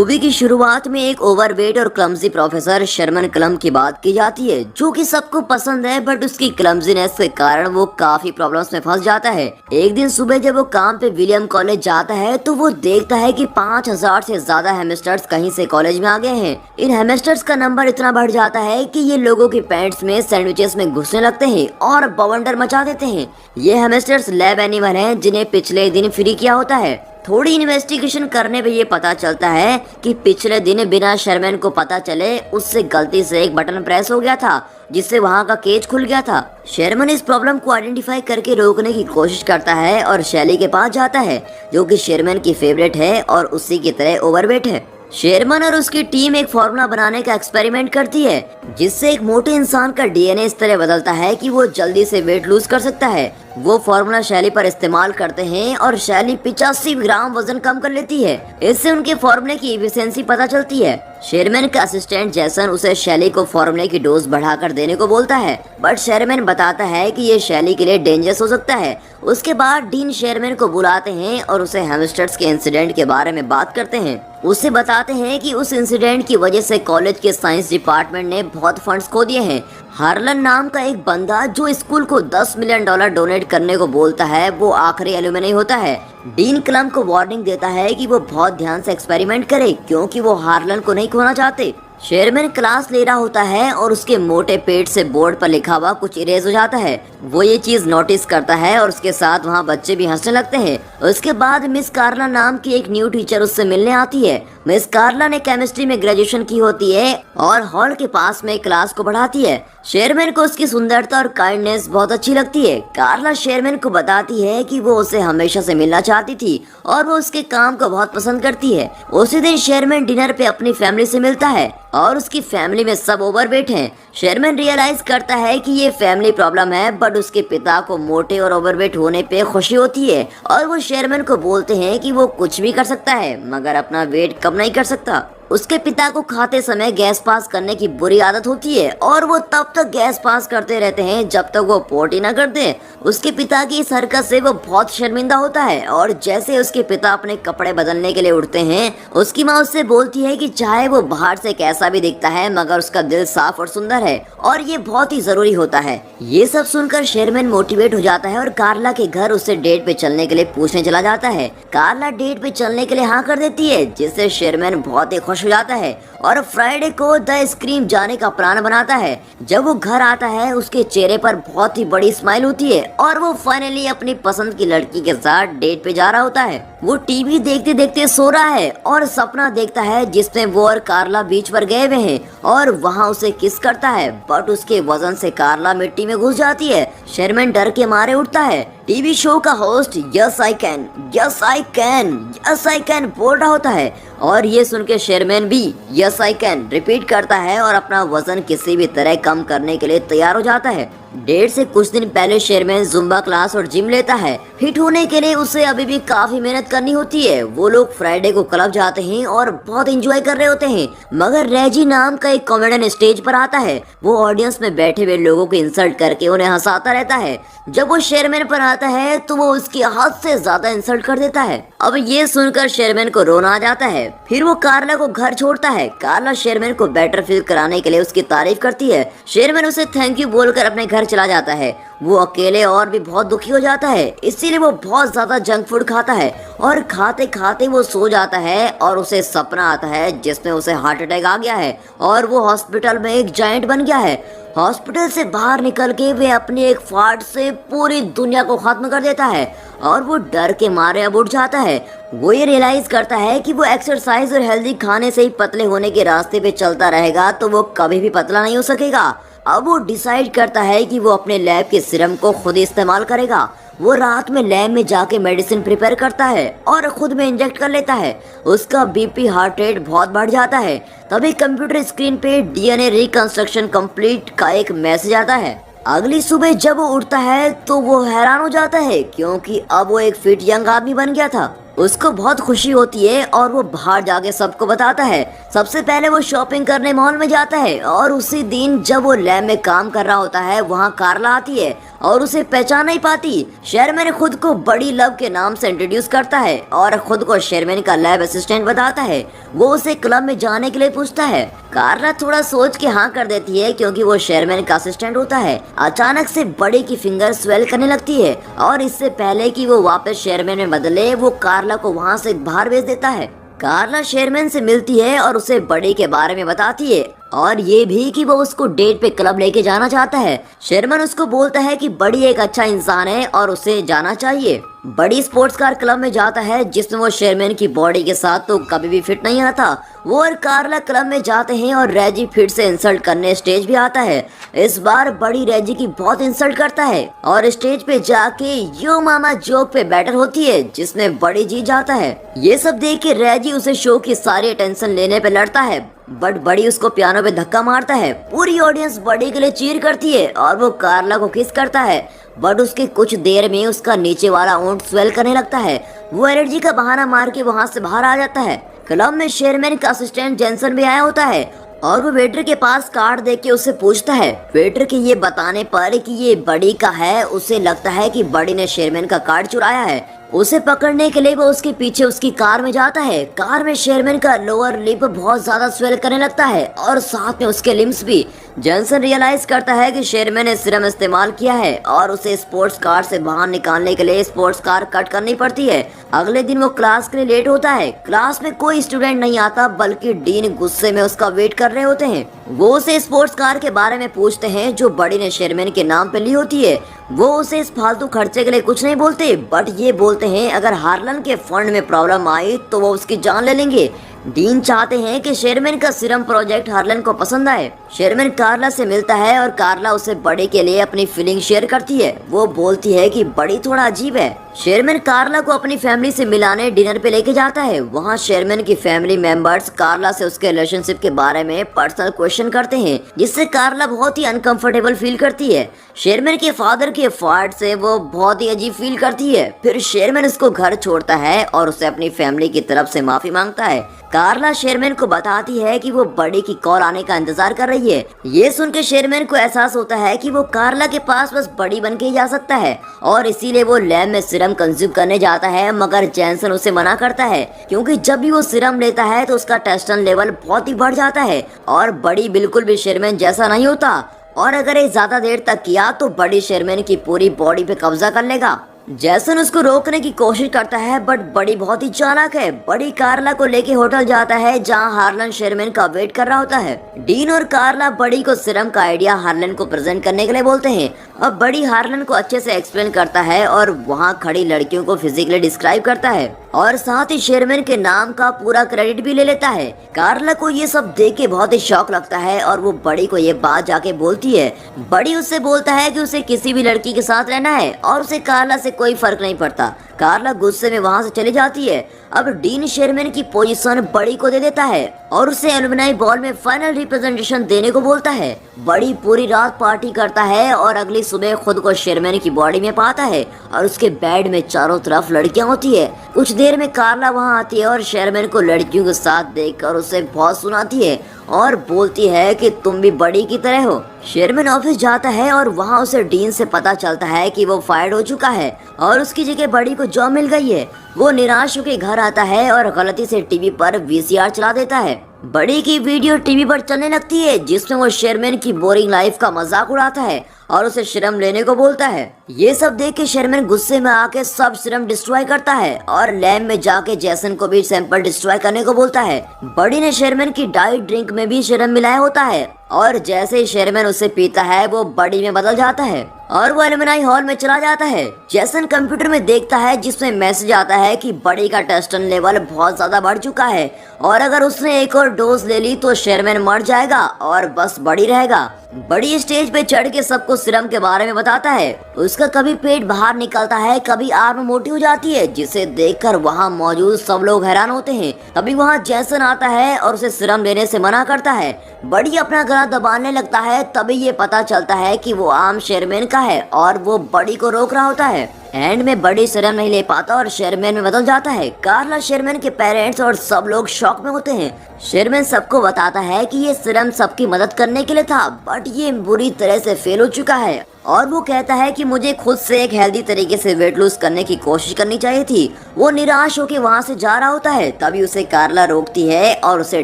Movie की शुरुआत में एक ओवरवेट और क्लमजी प्रोफेसर शर्मन क्लम की बात की जाती है, जो कि सबको पसंद है, बट उसकी क्लमजीनेस के कारण वो काफी प्रॉब्लम्स में फंस जाता है। एक दिन सुबह जब वो काम पे विलियम कॉलेज जाता है तो वो देखता है कि 5000 से ज्यादा हेमस्टर्स कहीं से कॉलेज में आ गए हैं। इन हेमस्टर्स का नंबर इतना बढ़ जाता है कि ये लोगों के पैंट्स में सैंडविचेस में घुसने लगते हैं और बवंडर मचा देते हैं। ये हेमस्टर्स लैब एनिमल हैं जिन्हें पिछले दिन फ्री किया होता है। थोड़ी इन्वेस्टिगेशन करने पे ये पता चलता है कि पिछले दिन बिना शर्मन को पता चले उससे गलती से एक बटन प्रेस हो गया था, जिससे वहाँ का केज खुल गया था। शर्मन इस प्रॉब्लम को आइडेंटिफाई करके रोकने की कोशिश करता है और शैली के पास जाता है, जो कि शर्मन की फेवरेट है और उसी की तरह ओवरवेट है। शेरमन और उसकी टीम एक फॉर्मूला बनाने का एक्सपेरिमेंट करती है, जिससे एक मोटे इंसान का डीएनए इस तरह बदलता है कि वो जल्दी से वेट लूज कर सकता है। वो फॉर्मूला शैली पर इस्तेमाल करते हैं और शैली 85 ग्राम वजन कम कर लेती है। इससे उनके फॉर्मूले की एफिशिएंसी पता चलती है। शेरमैन का असिस्टेंट जैसन उसे शैली को फॉर्मूले की डोज बढ़ाकर देने को बोलता है, बट शेरमैन बताता है कि ये शैली के लिए डेंजरस हो सकता है। उसके बाद डीन शेरमैन को बुलाते हैं और उसे हेमस्टर्स के इंसिडेंट के बारे में बात करते हैं। उसे बताते हैं कि उस इंसिडेंट की वजह से कॉलेज के साइंस डिपार्टमेंट ने बहुत फंड्स खो दिए हैं। हार्लन नाम का एक बंदा जो स्कूल को $10 मिलियन डोनेट करने को बोलता है, वो आखिरी एलुमनी होता है। डीन क्लम को वार्निंग देता है कि वो बहुत ध्यान से एक्सपेरिमेंट करे, क्योंकि वो हार्लन को नहीं खोना चाहते। शेरमैन क्लास ले रहा होता है और उसके मोटे पेट से बोर्ड पर लिखा हुआ कुछ इरेज हो जाता है। वो ये चीज नोटिस करता है और उसके साथ वहाँ बच्चे भी हंसने लगते हैं। उसके बाद मिस कार्ला नाम की एक न्यू टीचर उससे मिलने आती है। मिस कार्ला ने केमिस्ट्री में ग्रेजुएशन की होती है और हॉल के पास में क्लास को बढ़ाती है। शेरमैन को उसकी सुंदरता और काइंडनेस बहुत अच्छी लगती है। कार्ला शेरमैन को बताती है कि वो उसे हमेशा से मिलना चाहती थी और वो उसके काम को बहुत पसंद करती है। उसी दिन शेरमैन डिनर पे अपनी फैमिली से मिलता है और उसकी फैमिली में सब ओवरवेट हैं। शेरमैन रियलाइज करता है कि ये फैमिली प्रॉब्लम है, बट उसके पिता को मोटे और ओवरवेट होने पे खुशी होती है और वो शेरमैन को बोलते हैं कि वो कुछ भी कर सकता है, मगर अपना वेट कम नहीं कर सकता। उसके पिता को खाते समय गैस पास करने की बुरी आदत होती है और वो तब तक गैस पास करते रहते हैं जब तक वो पोटी न कर दे। उसके पिता की इस हरकत से वो बहुत शर्मिंदा होता है और जैसे उसके पिता अपने कपड़े बदलने के लिए उठते हैं, उसकी माँ उससे बोलती है कि चाहे वो बाहर से कैसा भी दिखता है, मगर उसका दिल साफ और सुंदर है और ये बहुत ही जरूरी होता है। ये सब सुनकर शेरमैन मोटिवेट हो जाता है और कार्ला के घर उससे डेट पे चलने के लिए पूछने चला जाता है। कार्ला डेट पे चलने के लिए हाँ कर देती है, जिससे शेरमैन बहुत ही खुश हो जाता है और फ्राइडे को द स्क्रीम जाने का प्लान बनाता है। जब वो घर आता है, उसके चेहरे पर बहुत ही बड़ी स्माइल होती है और वो फाइनली अपनी पसंद की लड़की के साथ डेट पे जा रहा होता है। वो टीवी देखते देखते सो रहा है और सपना देखता है जिसमें वो और कार्ला बीच पर गए हुए हैं और वहाँ उसे किस करता है, बट उसके वजन से कार्ला मिट्टी में घुस जाती है। शेरमैन डर के मारे उठता है। टीवी शो का host yes I can, yes I can, yes I can बोल रहा होता है और ये सुन के शेरमैन भी यस आई कैन रिपीट करता है और अपना वजन किसी भी तरह कम करने के लिए तैयार हो जाता है। डेट से कुछ दिन पहले शेरमैन जुम्बा क्लास और जिम लेता है। फिट होने के लिए उसे अभी भी काफी मेहनत करनी होती है। वो लोग फ्राइडे को क्लब जाते हैं और बहुत एंजॉय कर रहे होते हैं, मगर रेजी नाम का एक कॉमेडियन स्टेज पर आता है। वो ऑडियंस में बैठे हुए लोगों को इंसल्ट करके उन्हें हंसाता रहता है। जब वो शेरमैन पर आता है तो वो उसकी हद से ज्यादा इंसल्ट कर देता है। अब ये सुनकर शेरमैन को रोना आ जाता है। फिर वो कार्ला को घर छोड़ता है। कार्ला शेरमैन को बेटर फील कराने के लिए उसकी तारीफ करती है। शेरमैन उसे थैंक यू बोलकर अपने घर चला जाता है। वो अकेले और भी बहुत दुखी हो जाता है, इसीलिए वो बहुत ज्यादा जंक फूड खाता है और खाते खाते वो सो जाता है और उसे सपना आता है जिसमें उसे हार्ट अटैक आ गया है और वो हॉस्पिटल में एक जायंट बन गया है। हॉस्पिटल से बाहर निकल के वे अपनी एक फाट से पूरी दुनिया को खत्म कर देता है और वो डर के मारे अब उठ जाता है। वो ये रियलाइज करता है कि वो एक्सरसाइज और हेल्दी खाने से ही पतले होने के रास्ते पे चलता रहेगा तो वो कभी भी पतला नहीं हो सकेगा। अब वो डिसाइड करता है कि वो अपने लैब के सीरम को खुद ही इस्तेमाल करेगा। वो रात में लैब में जाके मेडिसिन प्रिपेयर करता है और खुद में इंजेक्ट कर लेता है। उसका बीपी हार्ट रेट बहुत बढ़ जाता है। तभी कंप्यूटर स्क्रीन पे डीएनए रिकंस्ट्रक्शन कंप्लीट का एक मैसेज आता है। अगली सुबह जब वो उठता है तो वो हैरान हो जाता है, क्योंकि अब वो एक फिट यंग आदमी बन गया था। उसको बहुत खुशी होती है और वो बाहर जाके सबको बताता है। सबसे पहले वो शॉपिंग करने मॉल में जाता है और उसी दिन जब वो लैब में काम कर रहा होता है वहाँ कार्ला आती है और उसे पहचान नहीं पाती। शेरमैन खुद को बड़ी लव के नाम से इंट्रोड्यूस करता है और खुद को शेरमैन का लैब असिस्टेंट बताता है। वो उसे क्लब में जाने के लिए पूछता है। कार्ला थोड़ा सोच के हाँ कर देती है क्योंकि वो शेरमैन का असिस्टेंट होता है। अचानक से बड़ी की फिंगर स्वेल करने लगती है और इससे पहले कि वो वापस शेरमैन में बदले वो कार्ला को वहाँ से बाहर भेज देता है। कार्ला शेरमैन से मिलती है और उसे बड़ी के बारे में बताती है और ये भी कि वो उसको डेट पे क्लब लेके जाना चाहता है। शेरमैन उसको बोलता है कि बड़ी एक अच्छा इंसान है और उसे जाना चाहिए। बड़ी स्पोर्ट्स कार क्लब में जाता है जिसमें वो शेरमैन की बॉडी के साथ तो कभी भी फिट नहीं आता। वो और कार्ला क्लब में जाते हैं और रेजी फिर से इंसल्ट करने स्टेज भी आता है। इस बार बड़ी रेजी की बहुत इंसल्ट करता है और स्टेज पे जाके यो मामा जोक पे बैटर होती है जिसमें बड़ी जीत जाता है। ये सब देख के रेजी उसे शो की सारी अटेंशन लेने पे लड़ता है बट बड़ी उसको पियानो पे धक्का मारता है। पूरी ऑडियंस बड़ी के लिए चीयर करती है और वो कार्ला को किस करता है बट उसके कुछ देर में उसका नीचे वाला ओंठ स्वेल करने लगता है। वो एलर्जी का बहाना मार के वहाँ से बाहर आ जाता है। क्लब में शेरमैन का असिस्टेंट जेंसन भी आया होता है और वो वेटर के पास कार्ड देके उससे पूछता है। वेटर के ये बताने पर कि ये बड़ी का है उसे लगता है कि बड़ी ने शेरमैन का कार्ड चुराया है। उसे पकड़ने के लिए वो उसके पीछे उसकी कार में जाता है। कार में शेरमैन का लोअर लिप बहुत ज्यादा स्वेल करने लगता है और साथ में उसके लिम्स भी। जॉनसन रियलाइज करता है कि शेरमैन ने सिरम इस्तेमाल किया है और उसे स्पोर्ट्स कार से बाहर निकालने के लिए स्पोर्ट्स कार कट करनी पड़ती है। अगले दिन वो क्लास के लिए लेट होता है। क्लास में कोई स्टूडेंट नहीं आता बल्कि डीन गुस्से में उसका वेट कर रहे होते हैं। वो उसे स्पोर्ट्स कार के बारे में पूछते हैं जो बड़ी ने शेरमैन के नाम पे ली होती है। वो उसे इस फालतू खर्चे के लिए कुछ नहीं बोलते बट ये बोलते हैं अगर हार्लन के फंड में प्रॉब्लम आई तो वो उसकी जान ले लेंगे। डीन चाहते हैं कि शेरमैन का सिरम प्रोजेक्ट हार्लन को पसंद आए। शेरमैन कार्ला से मिलता है और कार्ला उसे बड़ी के लिए अपनी फीलिंग शेयर करती है। वो बोलती है कि बड़ी थोड़ा अजीब है। शेरमैन कार्ला को अपनी फैमिली से मिलाने डिनर पे लेके जाता है। वहाँ शेरमैन की फैमिली मेंबर्स कार्ला से उसके रिलेशनशिप के बारे में पर्सनल क्वेश्चन करते हैं जिससे कार्ला बहुत ही अनकंफर्टेबल फील करती है। शेरमैन के फादर के फाट से वो बहुत ही अजीब फील करती है। फिर शेरमैन उसको घर छोड़ता है और उसे अपनी फैमिली की तरफ से माफी मांगता है। कार्ला शेरमैन को बताती है कि वो बड़ी की कॉल आने का इंतजार कर रही है। ये सुन के शेरमैन को एहसास होता है कि वो कार्ला के पास बस बड़ी बन के ही जा सकता है और इसीलिए वो लैब में सिरम कंज्यूम करने जाता है मगर जैनसन उसे मना करता है क्योंकि जब भी वो सिरम लेता है तो उसका टेस्टोस्टेरोन लेवल बहुत ही बढ़ जाता है और बड़ी बिल्कुल भी शेरमैन जैसा नहीं होता और अगर ये ज्यादा देर तक किया तो बड़ी शेरमैन की पूरी बॉडी पे कब्जा कर लेगा। जैसन उसको रोकने की कोशिश करता है बट बड़ी बहुत ही चालाक है। बड़ी कार्ला को लेके होटल जाता है जहां हार्लन शेरमैन का वेट कर रहा होता है। डीन और कार्ला बड़ी को सिरम का आइडिया हार्लन को प्रेजेंट करने के लिए बोलते हैं। अब बड़ी हार्लन को अच्छे से एक्सप्लेन करता है और वहां खड़ी लड़कियों को फिजिकली डिस्क्राइब करता है और साथ ही शेरमैन के नाम का पूरा क्रेडिट भी ले लेता है। कार्ला को ये सब देख के बहुत ही शौक लगता है और वो बड़ी को ये बात जाके बोलती है। बड़ी उससे बोलता है कि उसे किसी भी लड़की के साथ रहना है और उसे कार्ला से कोई फर्क नहीं पड़ता। कार्ला गुस्से में वहाँ से चली जाती है। अब डीन शेरमैन की पोजीशन बड़ी को दे देता है और उसे एलुमनाई बॉल में फाइनल रिप्रेजेंटेशन देने को बोलता है। बड़ी पूरी रात पार्टी करता है और अगली सुबह खुद को शेरमैन की बॉडी में पाता है और उसके बेड में चारों तरफ लड़कियां होती है। कुछ देर में कार्ला वहाँ आती है और शेरमैन को लड़कियों के साथ देखकर उसे बहुत सुनाती है और बोलती है कि तुम भी बड़ी की तरह हो। शेरमैन ऑफिस जाता है और वहाँ उसे डीन से पता चलता है कि वो फायर्ड हो चुका है और उसकी जगह बड़ी को जॉब मिल गई है। वो निराश होकर घर आता है और गलती से टीवी पर वीसीआर चला देता है। बड़ी की वीडियो टीवी पर चलने लगती है जिसमें वो शेरमैन की बोरिंग लाइफ का मजाक उड़ाता है और उसे सिरम लेने को बोलता है। ये सब देख के शेरमैन गुस्से में आके सब सिरम डिस्ट्रॉय करता है और लैब में जाके जैसन को भी सैंपल डिस्ट्रॉय करने को बोलता है। बड़ी ने शेरमैन की डाइट ड्रिंक में भी सिरम मिलाया होता है और जैसे ही शेरमैन उसे पीता है वो बड़ी में बदल जाता है और वो एलुमनाई हॉल में चला जाता है। जैसन कंप्यूटर में देखता है जिसमें मैसेज आता है कि बड़ी का टेस्टोस्टेरोन लेवल बहुत ज्यादा बढ़ चुका है और अगर उसने एक और डोज ले ली तो शेरमैन मर जाएगा और बस बड़ी रहेगा। बड़ी स्टेज पे चढ़ के सबको सिरम के बारे में बताता है। उसका कभी पेट बाहर निकलता है, कभी आर्म मोटी हो जाती है जिसे देखकर वहाँ मौजूद सब लोग हैरान होते हैं। तभी वहाँ जैसन आता है और उसे सिरम लेने से मना करता है। बड़ी अपना गला दबाने लगता है, तभी ये पता चलता है कि वो आम शेरमैन का है और वो बड़ी को रोक रहा होता है। एंड में बड़ी शर्म नहीं ले पाता और शेरमैन में बदल जाता है। कार्ला, शेरमैन के पेरेंट्स और सब लोग शॉक में होते हैं। शेरमैन सबको बताता है कि ये सिरम सबकी मदद करने के लिए था, बट ये बुरी तरह से फेल हो चुका है। और वो कहता है कि मुझे खुद से एक हेल्दी तरीके से वेट लूज करने की कोशिश करनी चाहिए थी। वो निराश होकर वहाँ से जा रहा होता है, तभी उसे कार्ला रोकती है और उसे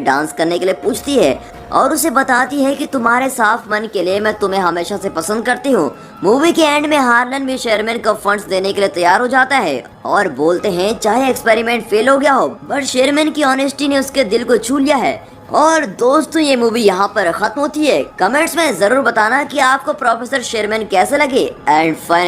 डांस करने के लिए पूछती है और उसे बताती है कि तुम्हारे साफ मन के लिए मैं तुम्हें हमेशा से पसंद करती हूँ। मूवी के एंड में हार्लन भी शेरमैन को फंड्स देने के लिए तैयार हो जाता है और बोलते हैं चाहे एक्सपेरिमेंट फेल हो गया हो, बट शेरमैन की ऑनेस्टी ने उसके दिल को छू लिया है। और दोस्तों, ये मूवी यहाँ पर खत्म होती है। कमेंट्स में जरूर बताना कि आपको प्रोफेसर शेरमैन कैसे लगे। And final